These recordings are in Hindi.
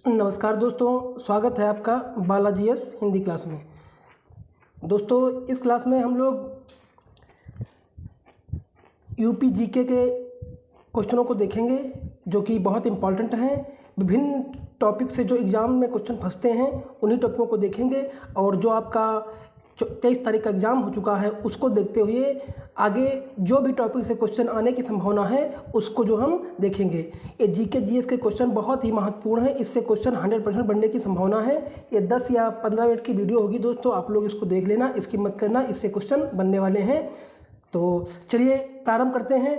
नमस्कार दोस्तों, स्वागत है आपका बालाजी एस हिंदी क्लास में। दोस्तों, इस क्लास में हम लोग यूपी जीके के क्वेश्चनों को देखेंगे जो कि बहुत इम्पॉर्टेंट हैं। विभिन्न टॉपिक से जो एग्ज़ाम में क्वेश्चन फंसते हैं उन्हीं टॉपिकों को देखेंगे, और जो आपका 23 तारीख का एग्ज़ाम हो चुका है उसको देखते हुए आगे जो भी टॉपिक से क्वेश्चन आने की संभावना है उसको जो हम देखेंगे। ये जीके जीएस के क्वेश्चन बहुत ही महत्वपूर्ण है, इससे क्वेश्चन 100% बनने की संभावना है। ये 10 या 15 मिनट की वीडियो होगी दोस्तों, आप लोग इसको देख लेना, इसकी मत करना, इससे क्वेश्चन बनने वाले हैं। तो चलिए प्रारंभ करते हैं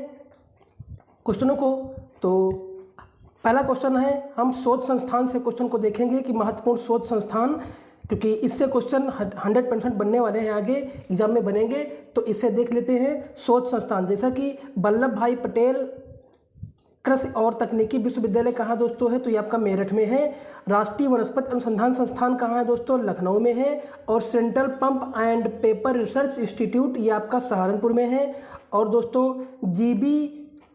क्वेश्चनों को। तो पहला क्वेश्चन है, हम शोध संस्थान से क्वेश्चन को देखेंगे कि महत्वपूर्ण शोध संस्थान, क्योंकि इससे क्वेश्चन 100% बनने वाले हैं, आगे एग्जाम में बनेंगे। तो इससे देख लेते हैं शोध संस्थान, जैसा कि वल्लभ भाई पटेल कृषि और तकनीकी विश्वविद्यालय कहाँ दोस्तों है, तो ये आपका मेरठ में है। राष्ट्रीय वनस्पति अनुसंधान संस्थान कहाँ है दोस्तों, लखनऊ में है। और central pump and paper research institute ये आपका सहारनपुर में है। और दोस्तों जीबी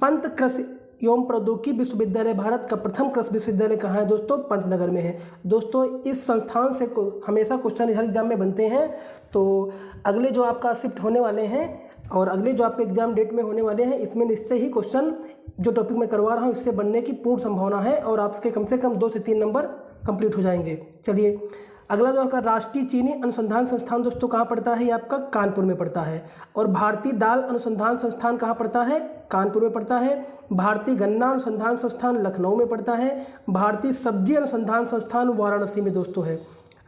पंत कृषि एवं प्रौद्योगिकी विश्वविद्यालय भारत का प्रथम कृषि विश्वविद्यालय कहाँ है दोस्तों, पंतनगर में है। दोस्तों इस संस्थान से हमेशा क्वेश्चन हर एग्जाम में बनते हैं। तो अगले जो आपका शिफ्ट होने वाले हैं और अगले जो आपके एग्जाम डेट में होने वाले हैं, इसमें निश्चय ही क्वेश्चन जो टॉपिक मैं करवा रहा हूँ इससे बनने की पूर्ण संभावना है, और आपके कम से कम 2 से 3 नंबर कंप्लीट हो जाएंगे। चलिए अगला जो आपका राष्ट्रीय चीनी अनुसंधान संस्थान दोस्तों कहाँ पड़ता है, ये आपका कानपुर में पड़ता है। और भारतीय दाल अनुसंधान संस्थान कहाँ पड़ता है, कानपुर में पड़ता है। भारतीय गन्ना अनुसंधान संस्थान लखनऊ में पड़ता है। भारतीय सब्जी अनुसंधान संस्थान वाराणसी में दोस्तों है।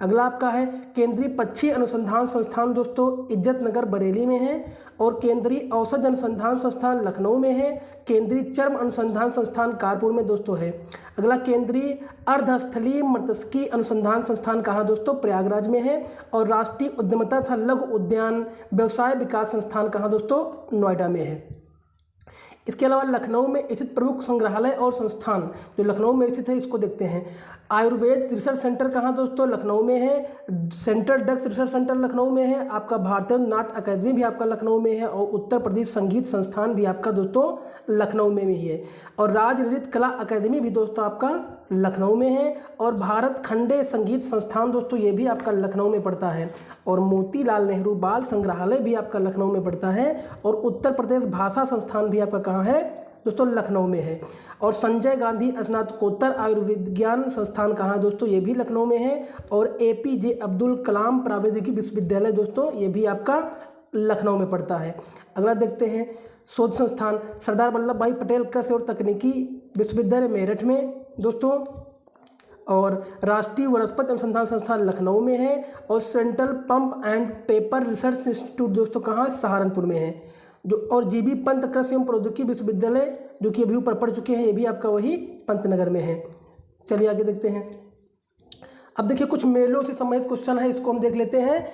अगला आपका है केंद्रीय पक्षी अनुसंधान संस्थान दोस्तों इज्जत नगर बरेली में है। और केंद्रीय औषध अनुसंधान संस्थान लखनऊ में है। केंद्रीय चर्म अनुसंधान संस्थान कानपुर में दोस्तों है। अगला केंद्रीय अर्धस्थलीय मत्स्यिकी अनुसंधान संस्थान कहाँ दोस्तों, प्रयागराज में है। और राष्ट्रीय उद्यमिता तथा लघु उद्यान व्यवसाय विकास संस्थान कहाँ दोस्तों, नोएडा में है। इसके अलावा लखनऊ में स्थित प्रमुख संग्रहालय और संस्थान जो लखनऊ में स्थित है इसको देखते हैं। आयुर्वेद रिसर्च सेंटर कहाँ दोस्तों, लखनऊ में है। Central drugs research centre Lucknow में है। आपका भारतीय नाट्य अकादमी भी आपका लखनऊ में है। और उत्तर प्रदेश संगीत संस्थान भी आपका दोस्तों लखनऊ में ही है। और राज्य ललित कला अकादमी भी दोस्तों आपका लखनऊ में है। और भारत खंडे संगीत संस्थान दोस्तों ये भी आपका लखनऊ में पड़ता है। और मोतीलाल नेहरू बाल संग्रहालय भी आपका लखनऊ में पड़ता है। और उत्तर प्रदेश भाषा संस्थान भी आपका कहाँ है दोस्तों, लखनऊ में है। और संजय गांधी स्नातकोत्तर आयुर्विज्ञान संस्थान कहाँ है दोस्तों, ये भी लखनऊ में है। और एपीजे अब्दुल कलाम प्रावैधिकी विश्वविद्यालय दोस्तों ये भी आपका लखनऊ में पड़ता है। अगला देखते हैं शोध संस्थान सरदार वल्लभ भाई पटेल कृषि और तकनीकी विश्वविद्यालय मेरठ में दोस्तों। और राष्ट्रीय वनस्पति अनुसंधान संस्थान लखनऊ में है। और central pump and paper research institute दोस्तों कहाँ, सहारनपुर में है। जो और जीबी पंत कृषि एवं प्रौद्योगिकी विश्वविद्यालय जो कि अभी ऊपर पढ़ चुके हैं ये भी आपका वही पंतनगर में है। चलिए आगे देखते हैं। अब देखिए कुछ मेलों से संबंधित क्वेश्चन है, इसको हम देख लेते हैं।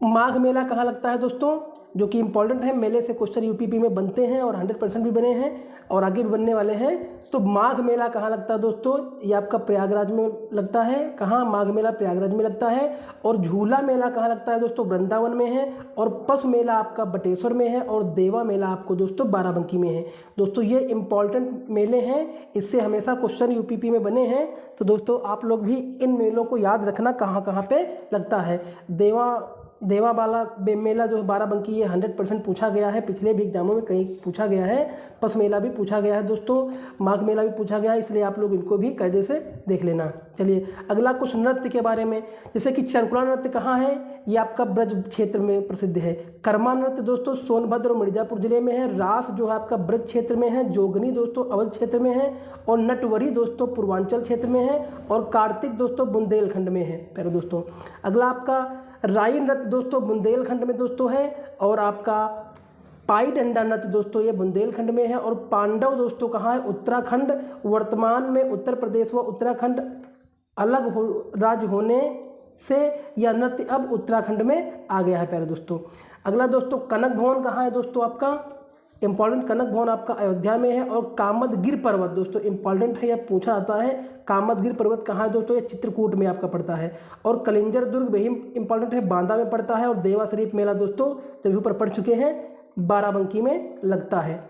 माघ मेला कहाँ लगता है दोस्तों, जो कि इंपॉर्टेंट है। मेले से क्वेश्चन यूपीपी में बनते हैं और 100% भी बने हैं और आगे भी बनने वाले हैं। तो माघ मेला कहाँ लगता है दोस्तों, ये आपका प्रयागराज में लगता है। कहाँ, माघ मेला प्रयागराज में लगता है। और झूला मेला कहाँ लगता है दोस्तों, वृंदावन में है। और पशु मेला आपका बटेश्वर में है। और देवा मेला आपको दोस्तों बाराबंकी में है। दोस्तों ये इंपॉर्टेंट मेले हैं, इससे हमेशा क्वेश्चन यूपीपी में बने हैं। तो दोस्तों आप लोग भी इन मेलों को याद रखना कहाँ कहाँ पे लगता है। देवा वाला मेला जो बाराबंकी ये 100% पूछा गया है, पिछले भी एग्जामों में कहीं पूछा गया है। पस मेला भी पूछा गया है दोस्तों, माघ मेला भी पूछा गया है, इसलिए आप लोग इनको भी कायदे से देख लेना। चलिए अगला कुछ नृत्य के बारे में, जैसे कि चरकुला नृत्य कहाँ है, ये आपका ब्रज क्षेत्र में प्रसिद्ध है। कर्मा नृत्य दोस्तों सोनभद्र और मिर्जापुर जिले में है। रास जो है आपका ब्रज क्षेत्र में है। जोगनी दोस्तों अवध क्षेत्र में है। और नटवरी दोस्तों पूर्वांचल क्षेत्र में है। और कार्तिक दोस्तों बुंदेलखंड में है प्यारे दोस्तों। अगला आपका राई नृत्य दोस्तों बुंदेलखंड में दोस्तों है। और आपका पाई डंडा नृत्य दोस्तों ये बुंदेलखंड में है। और पांडव दोस्तों कहाँ है, उत्तराखंड। वर्तमान में उत्तर प्रदेश व उत्तराखंड अलग राज्य होने से यह नृत्य अब उत्तराखंड में आ गया है प्यारे दोस्तों। अगला दोस्तों कनक भवन कहाँ है दोस्तों, आपका इंपॉर्टेंट कनक भवन आपका अयोध्या में है। और कामदगिर पर्वत दोस्तों इंपॉर्टेंट है, यह पूछा जाता है। कामदगिर पर्वत कहाँ है दोस्तों, ये चित्रकूट में आपका पड़ता है। और कलिंजर दुर्ग भी इंपॉर्टेंट है, बांदा में पड़ता है। और देवा शरीफ मेला दोस्तों जब ऊपर पढ़ चुके हैं बाराबंकी में लगता है।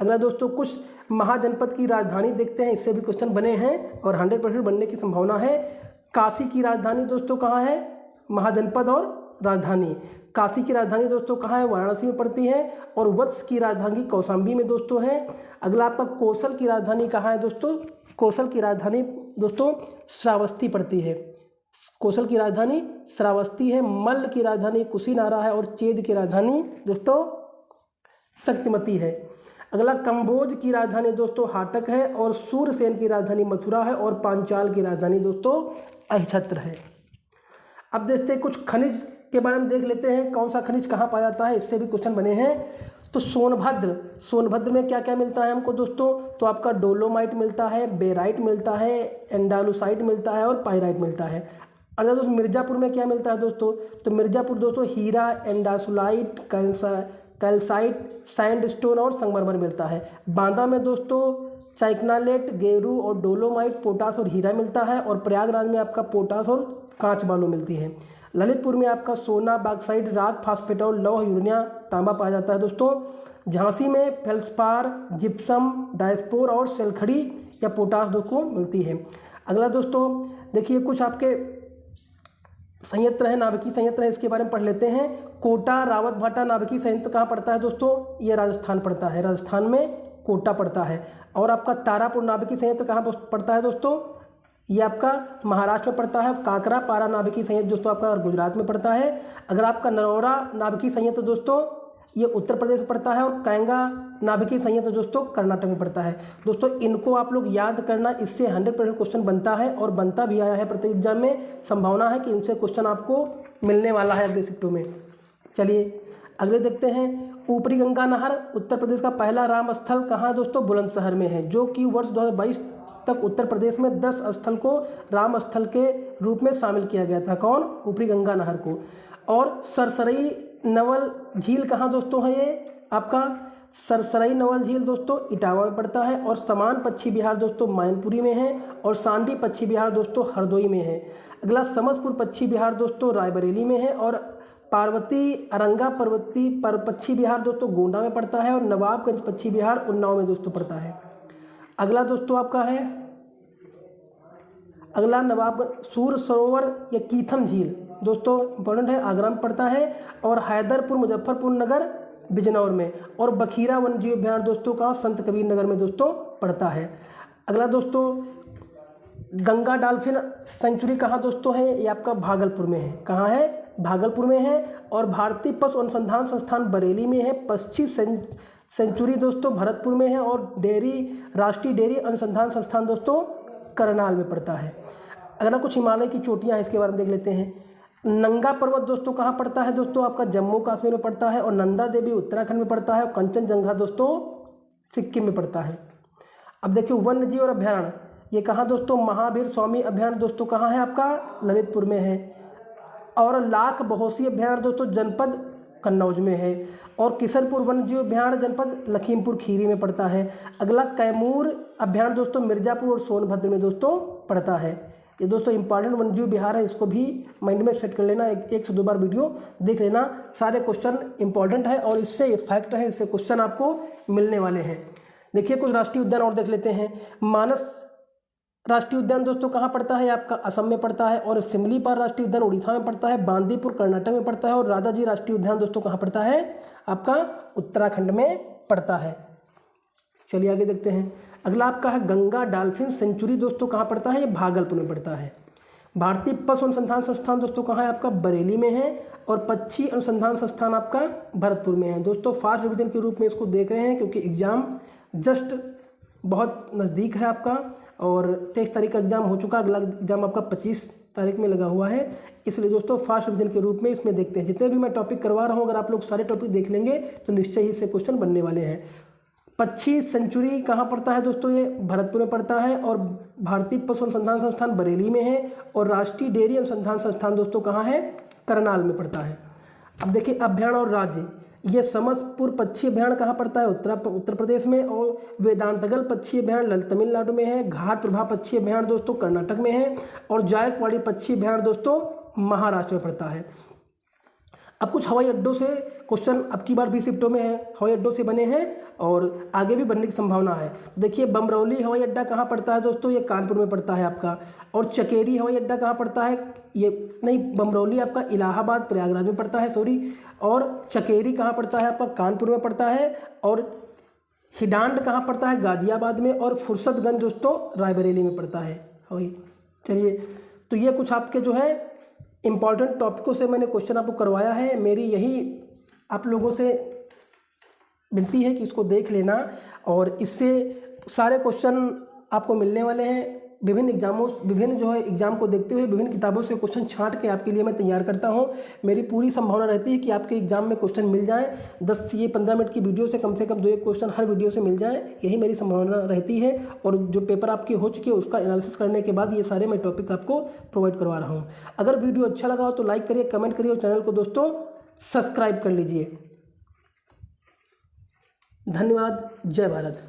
अगला दोस्तों कुछ महाजनपद की राजधानी देखते हैं, इससे भी क्वेश्चन बने हैं और 100% बनने की संभावना है। काशी की राजधानी दोस्तों कहाँ है? महाजनपद और राजधानी। काशी की राजधानी दोस्तों कहाँ है? वाराणसी में पड़ती है। और वत्स की राजधानी कौशाम्बी में दोस्तों है। अगला आपका कोसल की राजधानी कहाँ है दोस्तों? कोसल की राजधानी दोस्तों श्रावस्ती पड़ती है। कोसल की राजधानी श्रावस्ती है। मल्ल की राजधानी कुशीनारा है और चेद की राजधानी दोस्तों शक्तिमती है। अगला कंबोज की राजधानी दोस्तों हाटक है और सूरसेन की राजधानी मथुरा है और पांचाल की राजधानी दोस्तों अहिछत्र है। अब देखते हैं कुछ खनिज के बारे में देख लेते हैं, कौन सा खनिज कहाँ पाया जाता है, इससे भी क्वेश्चन बने हैं। तो सोनभद्र में क्या क्या मिलता है हमको दोस्तों? तो आपका डोलोमाइट मिलता है, बेराइट मिलता है, एंडालुसाइट मिलता है और पायराइट मिलता है। अगला दोस्तों मिर्ज़ापुर में क्या मिलता है दोस्तों? तो मिर्ज़ापुर दोस्तों हीरा, एंडासुलाइट, कैल्साइट, सैंडस्टोन और संगमरमर मिलता है। बांदा में दोस्तों साइक्नालेट, गेरू और डोलोमाइट, पोटास और हीरा मिलता है। और प्रयागराज में आपका पोटास और कांच बालू मिलती है। ललितपुर में आपका सोना, बॉक्साइट, राग, फास्फेट और लौह, यूरेनिया, तांबा पाया जाता है दोस्तों। झांसी में फेल्सपार, जिप्सम, डायस्पोर और सेलखड़ी या पोटास दोस्तों मिलती है। अगला दोस्तों देखिए कुछ आपके संयंत्र है, नाभिकीय संयंत्र है, इसके बारे में पढ़ लेते हैं। कोटा रावत भाटा नाभिकीय संयंत्र कहाँ पड़ता है दोस्तों? ये राजस्थान पड़ता है। राजस्थान में कोटा पड़ता है। और आपका तारापुर नाभिकीय संयंत्र कहाँ पड़ता है दोस्तों? ये आपका महाराष्ट्र में पड़ता है। काकरा पारा नाभिकीय संयंत्र दोस्तों आपका गुजरात में पड़ता है। अगर आपका नरौरा नाभिकीय संयंत्र दोस्तों ये उत्तर प्रदेश में पड़ता है। और कैंगा नाभिकीय संयंत्र दोस्तों कर्नाटक में पड़ता है। दोस्तों इनको आप लोग याद करना, इससे 100% क्वेश्चन बनता है और बनता भी आया है प्रत्येक एग्जाम में। संभावना है कि इनसे क्वेश्चन आपको मिलने वाला है अगले शिफ्टों में। चलिए अगले देखते हैं। ऊपरी गंगा नहर उत्तर प्रदेश का पहला राम स्थल कहाँ दोस्तों? बुलंदशहर में है, जो कि वर्ष 2022 तक उत्तर प्रदेश में 10 स्थल को राम स्थल के रूप में शामिल किया गया था। कौन? ऊपरी गंगा नहर को। और सरसरई नवल झील कहाँ दोस्तों है? ये आपका सरसरई नवल झील दोस्तों इटावा में पड़ता है। और समान पक्षी विहार दोस्तों मैनपुरी में है। और सांडी पक्षी विहार दोस्तों हरदोई में है। अगला समसपुर पक्षी विहार दोस्तों रायबरेली में है। और पार्वती अरंगा पर्वती पक्षी विहार दोस्तों गोंडा में पड़ता है। और नवाबगंज पक्षी विहार उन्नाव में दोस्तों पड़ता है। अगला दोस्तों आपका है अगला नवाबगंज सूर सरोवर या कीथम झील दोस्तों इंपॉर्टेंट है, आगरा में पड़ता है। और हैदरपुर मुजफ्फरपुर नगर बिजनौर में। और बखीरा वन्य जीव अभ्यारण्य दोस्तों का संत कबीर नगर में दोस्तों पड़ता है। अगला दोस्तों गंगा डॉल्फिन सेंचुरी कहाँ दोस्तों है? ये आपका भागलपुर में है। कहाँ है? भागलपुर में है। और भारतीय पशु अनुसंधान संस्थान बरेली में है। पक्षी सेंचुरी दोस्तों भरतपुर में है। और राष्ट्रीय डेयरी अनुसंधान संस्थान दोस्तों करनाल में पड़ता है। अगला कुछ हिमालय की चोटियाँ हैं, इसके बारे में देख लेते हैं। नंगा पर्वत दोस्तों कहाँ पड़ता है दोस्तों? आपका जम्मू कश्मीर में पड़ता है। और नंदा देवी उत्तराखंड में पड़ता है। और कंचनजंगा दोस्तों सिक्किम में पड़ता है। अब देखिए वन्य जीव और अभ्यारण्य ये कहाँ दोस्तों? महावीर स्वामी अभ्यारण्य दोस्तों कहाँ है? आपका ललितपुर में है। और लाख बहोसी अभ्यारण्य दोस्तों जनपद कन्नौज में है। और किशनपुर वन्य जीव अभ्यारण्य जनपद लखीमपुर खीरी में पड़ता है। अगला कैमूर अभ्यारण्य दोस्तों मिर्ज़ापुर और सोनभद्र में दोस्तों पड़ता है। ये दोस्तों इंपॉर्टेंट वन्य जीव विहार है, इसको भी माइंड में सेट कर लेना, एक से दो बार वीडियो देख लेना। सारे क्वेश्चन इंपॉर्टेंट है और इससे फैक्ट है, इससे क्वेश्चन आपको मिलने वाले हैं। देखिए कुछ राष्ट्रीय उद्यान और देख लेते हैं। मानस राष्ट्रीय उद्यान दोस्तों कहाँ पड़ता है? आपका असम में पड़ता है। और सिमलीपाल राष्ट्रीय उद्यान उड़ीसा में पड़ता है। बांदीपुर कर्नाटक में पड़ता है। और राजाजी राष्ट्रीय उद्यान दोस्तों कहाँ पड़ता है? आपका उत्तराखंड में पड़ता है। चलिए आगे देखते हैं। अगला आपका है गंगा डॉल्फिन सेंचुरी दोस्तों कहाँ पड़ता है? ये भागलपुर में पड़ता है। भारतीय पशु अनुसंधान संस्थान दोस्तों कहाँ है? आपका बरेली में है। और पक्षी अनुसंधान संस्थान आपका भरतपुर में है। दोस्तों फास्ट रिवीजन के रूप में इसको देख रहे हैं क्योंकि एग्जाम जस्ट बहुत नज़दीक है आपका। और 23 तारीख का एग्जाम हो चुका, अगला एग्जाम आपका 25 तारीख में लगा हुआ है। इसलिए दोस्तों फास्ट रिवीजन के रूप में इसमें देखते हैं। जितने भी मैं टॉपिक करवा रहा हूँ अगर आप लोग सारे टॉपिक देख लेंगे तो निश्चय ही इससे क्वेश्चन बनने वाले हैं। पक्षी सेंचुरी कहाँ पड़ता है दोस्तों? ये भरतपुर में पड़ता है। और भारतीय पशु अनुसंधान संस्थान बरेली में है। और राष्ट्रीय डेयरी अनुसंधान संस्थान दोस्तों कहाँ है? करनाल में पड़ता है। अब देखिए अभ्यारण्य और राज्य, ये समसपुर पक्षी अभ्यारण्य कहाँ पड़ता है? उत्तर प्रदेश में। और वेदांतगल पक्षी अभ्यारण्य तमिलनाडु में है। घाट प्रभा पक्षी अभ्यारण्य दोस्तों कर्नाटक में है। और जायकवाड़ी पक्षी अभ्यारण्य दोस्तों महाराष्ट्र में पड़ता है। अब कुछ हवाई अड्डों से क्वेश्चन अब की बार 20 शिफ्टों में है, हवाई अड्डों से बने हैं और आगे भी बनने की संभावना है। देखिए बमरौली हवाई अड्डा कहाँ पड़ता है दोस्तों, ये कानपुर में पड़ता है आपका। और चकेरी हवाई अड्डा कहाँ पड़ता है, ये नहीं, बमरौली आपका इलाहाबाद प्रयागराज में पड़ता है, सॉरी। और चकेरी कहाँ पड़ता है आपका, कानपुर में पड़ता है। और हिडांड कहाँ पड़ता है, गाजियाबाद में। और फुर्सतगंज दोस्तों रायबरेली में पड़ता है। वही चलिए, तो ये कुछ आपके जो है इम्पॉर्टेंट टॉपिकों से मैंने क्वेश्चन आपको करवाया है। मेरी यही आप लोगों से विनती है कि इसको देख लेना, और इससे सारे क्वेश्चन आपको मिलने वाले हैं। विभिन्न जो है एग्ज़ाम को देखते हुए विभिन्न किताबों से क्वेश्चन छांट के आपके लिए मैं तैयार करता हूं। मेरी पूरी संभावना रहती है कि आपके एग्ज़ाम में क्वेश्चन मिल जाएं। 10 ये 15 मिनट की वीडियो से कम 2-1 क्वेश्चन हर वीडियो से मिल जाएं, यही मेरी संभावना रहती है। और जो पेपर आपके हो चुके हैं उसका एनालिसिस करने के बाद ये सारे मैं टॉपिक आपको प्रोवाइड करवा रहा हूँ। अगर वीडियो अच्छा लगा हो तो लाइक करिए, कमेंट करिए और चैनल को दोस्तों सब्सक्राइब कर लीजिए। धन्यवाद। जय भारत।